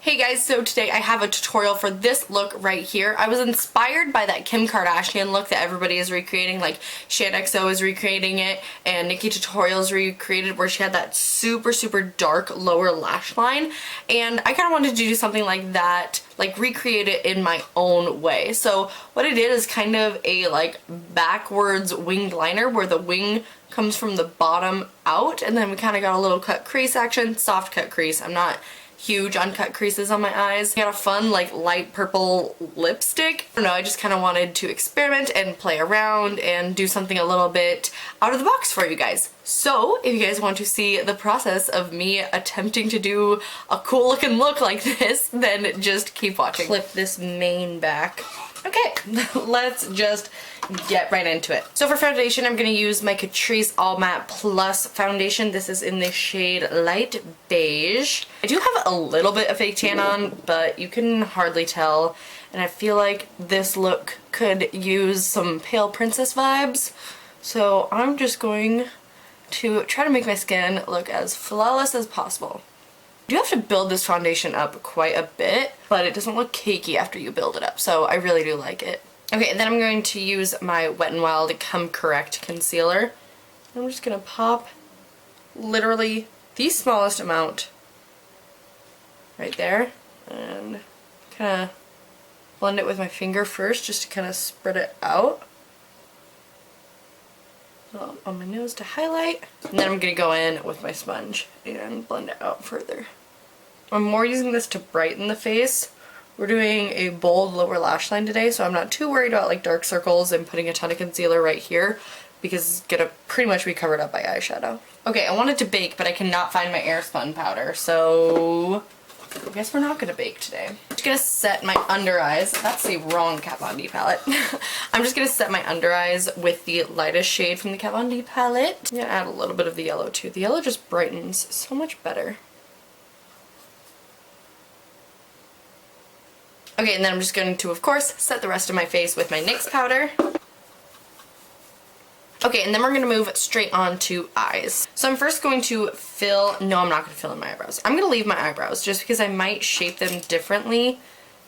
Hey guys, so today I have a tutorial for this look right here. I was inspired by that Kim Kardashian look that everybody is recreating, like Shan XO is recreating it and Nikki Tutorials recreated, where she had that super dark lower lash line, and I kind of wanted to do something like that, like recreate it in my own way. So what I did is kind of a like backwards winged liner where the wing comes from the bottom out, and then we kind of got a little cut crease action, soft cut crease. I'm not huge uncut creases on my eyes. I got a fun like light purple lipstick. I don't know, I just kind of wanted to experiment and play around and do something a little bit out of the box for you guys. So if you guys want to see the process of me attempting to do a cool looking look like this, then just keep watching. Flip this mane back. Okay, let's just get right into it. So for foundation, I'm going to use my Catrice All Matte Plus foundation. This is in the shade Light Beige. I do have a little bit of fake tan on, but you can hardly tell. And I feel like this look could use some pale princess vibes. So I'm just going to try to make my skin look as flawless as possible. You do have to build this foundation up quite a bit, but it doesn't look cakey after you build it up, so I really do like it. Okay, and then I'm going to use my Wet n Wild Come Correct concealer. I'm just going to pop literally the smallest amount right there, and kind of blend it with my finger first just to kind of spread it out. On my nose to highlight, and then I'm going to go in with my sponge and blend it out further. I'm more using this to brighten the face. We're doing a bold lower lash line today, so I'm not too worried about like dark circles and putting a ton of concealer right here because it's going to pretty much be covered up by eyeshadow. Okay, I wanted to bake, but I cannot find my Airspun powder, so I guess we're not going to bake today. I'm just going to set my under eyes. That's the wrong Kat Von D palette. I'm just going to set my under eyes with the lightest shade from the Kat Von D palette. I'm going to add a little bit of the yellow too. The yellow just brightens so much better. Okay, and then I'm just going to, of course, set the rest of my face with my NYX powder. Okay, and then we're going to move straight on to eyes. So I'm first going to no, I'm not going to fill in my eyebrows. I'm going to leave my eyebrows just because I might shape them differently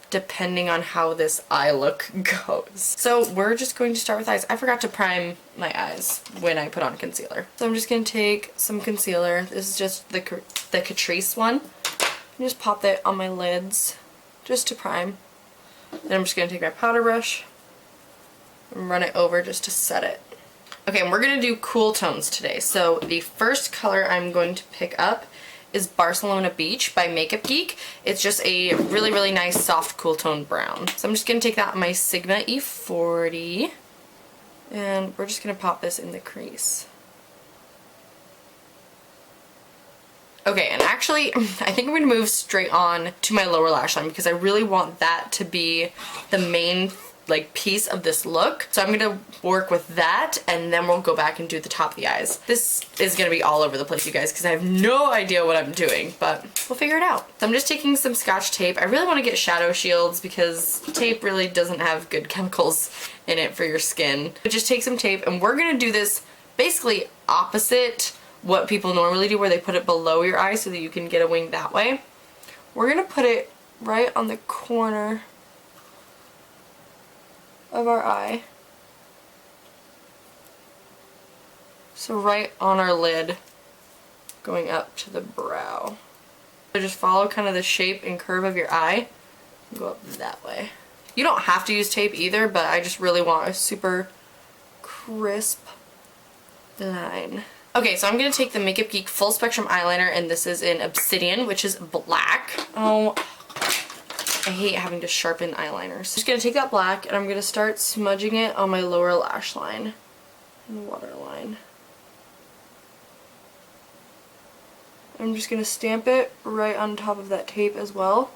depending on how this eye look goes. So we're just going to start with eyes. I forgot to prime my eyes when I put on concealer. So I'm just going to take some concealer. This is just the Catrice one. And just pop that on my lids just to prime. Then I'm just going to take my powder brush and run it over just to set it. Okay, and we're going to do cool tones today. So the first color I'm going to pick up is Barcelona Beach by Makeup Geek. It's just a really nice soft cool tone brown. So I'm just going to take that on my Sigma E40 and we're just going to pop this in the crease. Okay, and actually I think I'm going to move straight on to my lower lash line because I really want that to be the main like piece of this look. So I'm gonna work with that and then we'll go back and do the top of the eyes. This is gonna be all over the place, you guys, because I have no idea what I'm doing, but we'll figure it out. So I'm just taking some Scotch tape. I really want to get shadow shields because tape really doesn't have good chemicals in it for your skin. But just take some tape and we're gonna do this basically opposite what people normally do, where they put it below your eye so that you can get a wing that way. We're gonna put it right on the corner of our eye. So right on our lid, going up to the brow. So just follow kind of the shape and curve of your eye and go up that way. You don't have to use tape either, but I just really want a super crisp line. Okay, so I'm going to take the Makeup Geek Full Spectrum Eyeliner, and this is in Obsidian, which is black. Oh, I hate having to sharpen eyeliners. I'm just going to take that black and I'm going to start smudging it on my lower lash line and waterline. I'm just going to stamp it right on top of that tape as well.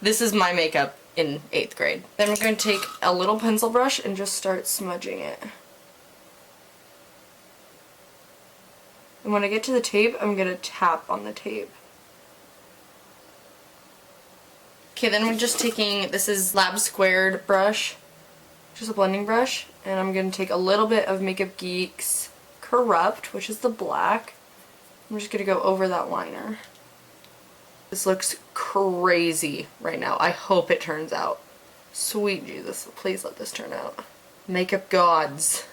This is my makeup in 8th grade. Then I'm going to take a little pencil brush and just start smudging it. And when I get to the tape, I'm going to tap on the tape. Okay, then I'm just taking, this is Lab Squared brush, just a blending brush, and I'm going to take a little bit of Makeup Geek's Corrupt, which is the black. I'm just going to go over that liner. This looks crazy right now. I hope it turns out. Sweet Jesus, please let this turn out. Makeup gods.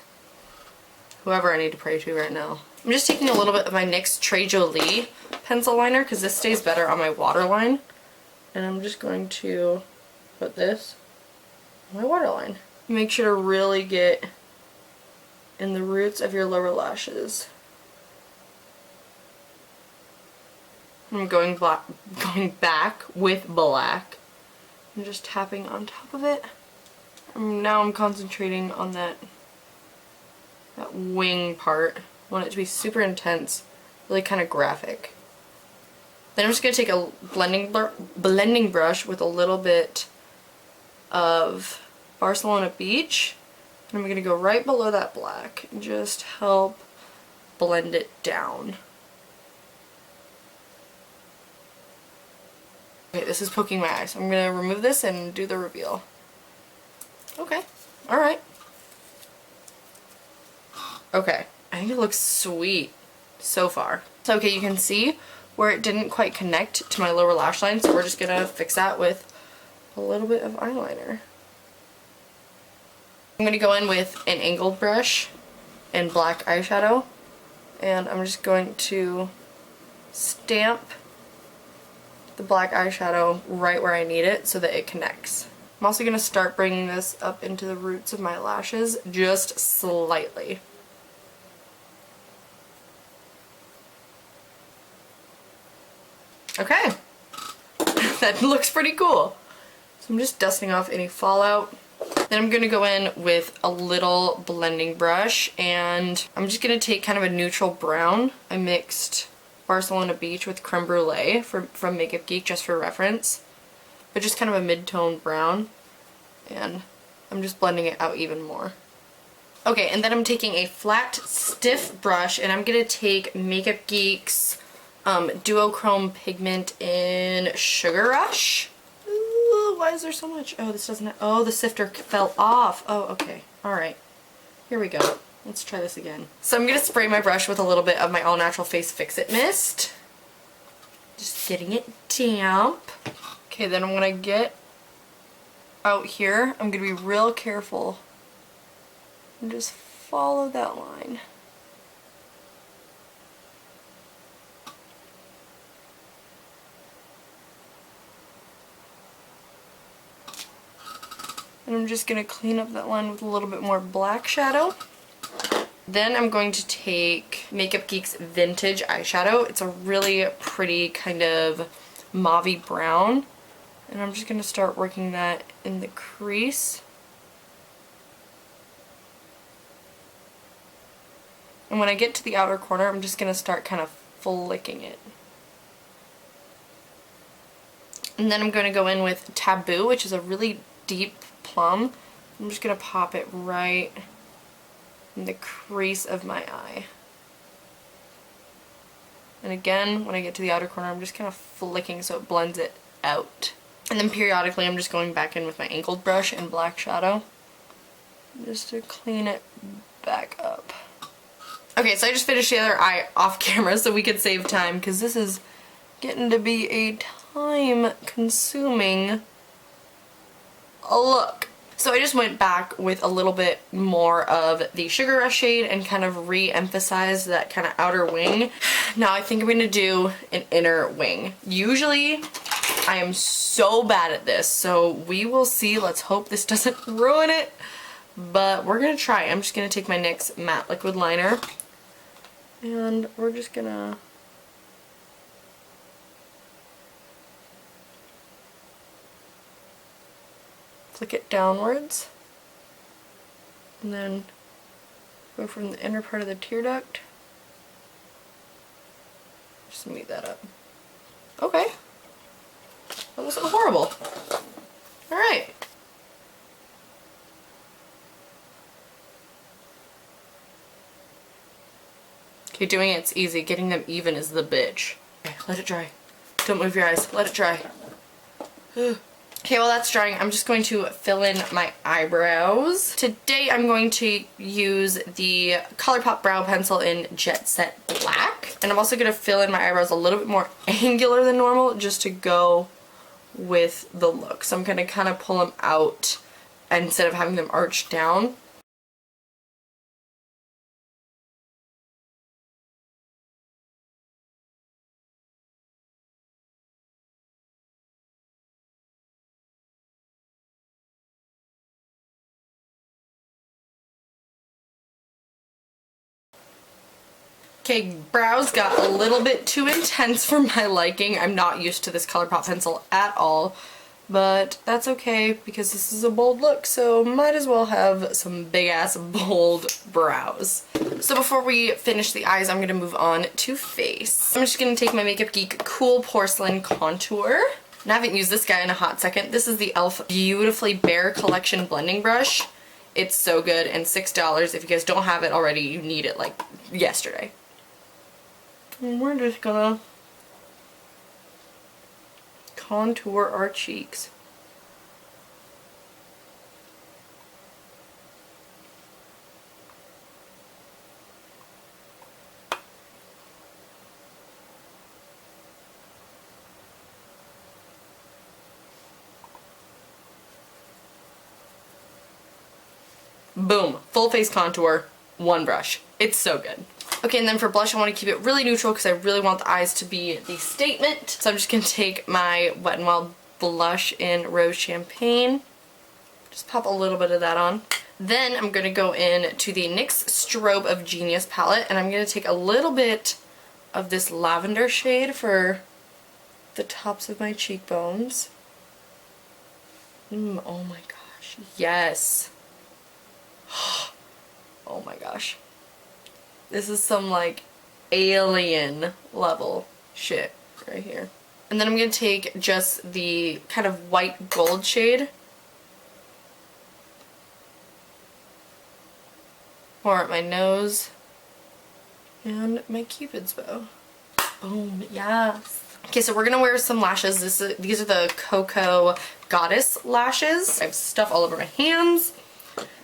Whoever I need to pray to right now. I'm just taking a little bit of my NYX Trey Jolie pencil liner because this stays better on my waterline. And I'm just going to put this on my waterline. Make sure to really get in the roots of your lower lashes. I'm going back with black and just tapping on top of it. Now I'm concentrating on that wing part. I want it to be super intense, really kind of graphic. Then I'm just going to take a blending brush with a little bit of Barcelona Beach, and I'm going to go right below that black and just help blend it down. Okay, this is poking my eye, so I'm going to remove this and do the reveal. Okay, alright. Okay, I think it looks sweet so far. So okay, you can see where it didn't quite connect to my lower lash line, so we're just going to fix that with a little bit of eyeliner. I'm going to go in with an angled brush and black eyeshadow, and I'm just going to stamp the black eyeshadow right where I need it so that it connects. I'm also going to start bringing this up into the roots of my lashes just slightly. Okay, that looks pretty cool. So I'm just dusting off any fallout. Then I'm going to go in with a little blending brush, and I'm just going to take kind of a neutral brown. I mixed Barcelona Beach with Creme Brulee from Makeup Geek just for reference, but just kind of a mid-tone brown, and I'm just blending it out even more. Okay, and then I'm taking a flat, stiff brush, and I'm going to take Makeup Geek's duochrome pigment in Sugar Rush. Ooh, why is there so much? Oh, this doesn't. Oh, the sifter fell off. Oh, okay. All right. Here we go. Let's try this again. So I'm gonna spray my brush with a little bit of my All Natural Face Fix-It Mist. Just getting it damp. Okay, then I'm gonna get out here. I'm gonna be real careful and just follow that line. And I'm just going to clean up that line with a little bit more black shadow. Then I'm going to take Makeup Geek's Vintage eyeshadow. It's a really pretty kind of mauvey brown. And I'm just going to start working that in the crease. And when I get to the outer corner, I'm just going to start kind of flicking it. And then I'm going to go in with Taboo, which is a really deep plum. I'm just going to pop it right in the crease of my eye. And again, when I get to the outer corner, I'm just kind of flicking so it blends it out. And then periodically I'm just going back in with my angled brush and black shadow just to clean it back up. Okay, so I just finished the other eye off camera so we could save time, because this is getting to be a time-consuming look. So I just went back with a little bit more of the Sugar Rush shade and kind of re-emphasized that kind of outer wing. Now I think I'm going to do an inner wing. Usually I am so bad at this, so we will see. Let's hope this doesn't ruin it, but we're going to try. I'm just going to take my NYX Matte Liquid Liner, and we're just going to flick it downwards, and then go from the inner part of the tear duct. Just meet that up. Okay. That wasn't horrible. Alright. Okay, doing it's easy. Getting them even is the bitch. Okay, let it dry. Don't move your eyes. Let it dry. Okay, while that's drying, I'm just going to fill in my eyebrows. Today I'm going to use the Colourpop Brow Pencil in Jet Set Black. And I'm also going to fill in my eyebrows a little bit more angular than normal just to go with the look. So I'm going to kind of pull them out instead of having them arched down. Okay, brows got a little bit too intense for my liking. I'm not used to this Colourpop pencil at all, but that's okay because this is a bold look, so might as well have some big ass bold brows. So before we finish the eyes, I'm gonna move on to face. I'm just gonna take my Makeup Geek Cool Porcelain Contour. And I haven't used this guy in a hot second. This is the e.l.f. Beautifully Bare Collection Blending Brush. It's so good, and $6. If you guys don't have it already, you need it like yesterday. And we're just gonna contour our cheeks. Boom, full face contour, one brush. It's so good. Okay, and then for blush, I want to keep it really neutral because I really want the eyes to be the statement. So I'm just going to take my Wet n Wild blush in Rose Champagne. Just pop a little bit of that on. Then I'm going to go in to the NYX Strobe of Genius palette, and I'm going to take a little bit of this lavender shade for the tops of my cheekbones. Oh my gosh, yes. Oh my gosh. This is some like alien level shit right here. And then I'm going to take just the kind of white gold shade. Pour at my nose and my Cupid's bow. Boom, yes. Okay, so we're going to wear some lashes. These are the Cocoa Goddess lashes. I have stuff all over my hands.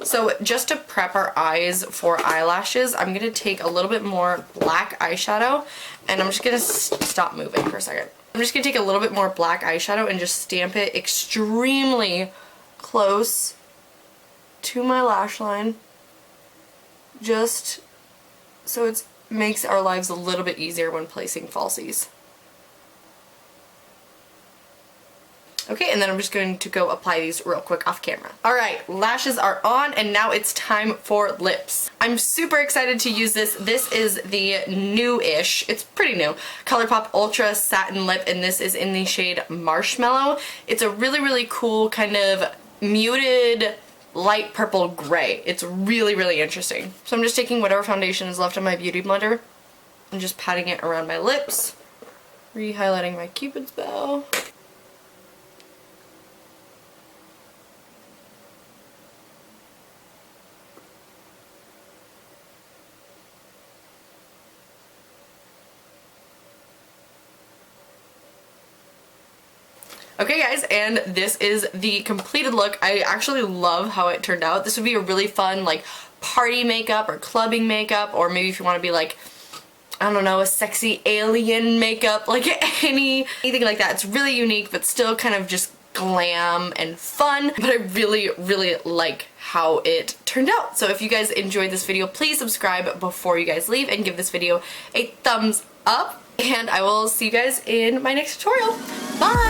So just to prep our eyes for eyelashes, I'm going to take a little bit more black eyeshadow, and I'm just going to stop moving for a second. I'm just going to take a little bit more black eyeshadow and just stamp it extremely close to my lash line, just so it makes our lives a little bit easier when placing falsies. Okay, and then I'm just going to go apply these real quick off camera. Alright, lashes are on, and now it's time for lips. I'm super excited to use this. This is the new-ish, it's pretty new, Colourpop Ultra Satin Lip, and this is in the shade Marshmallow. It's a really, really cool kind of muted light purple gray. It's really, really interesting. So I'm just taking whatever foundation is left on my beauty blender and just patting it around my lips, re-highlighting my Cupid's bow. Okay guys, and this is the completed look. I actually love how it turned out. This would be a really fun like party makeup or clubbing makeup, or maybe if you want to be like, I don't know, a sexy alien makeup, like anything like that. It's really unique but still kind of just glam and fun, but I really, really like how it turned out. So if you guys enjoyed this video, please subscribe before you guys leave and give this video a thumbs up, and I will see you guys in my next tutorial. Bye!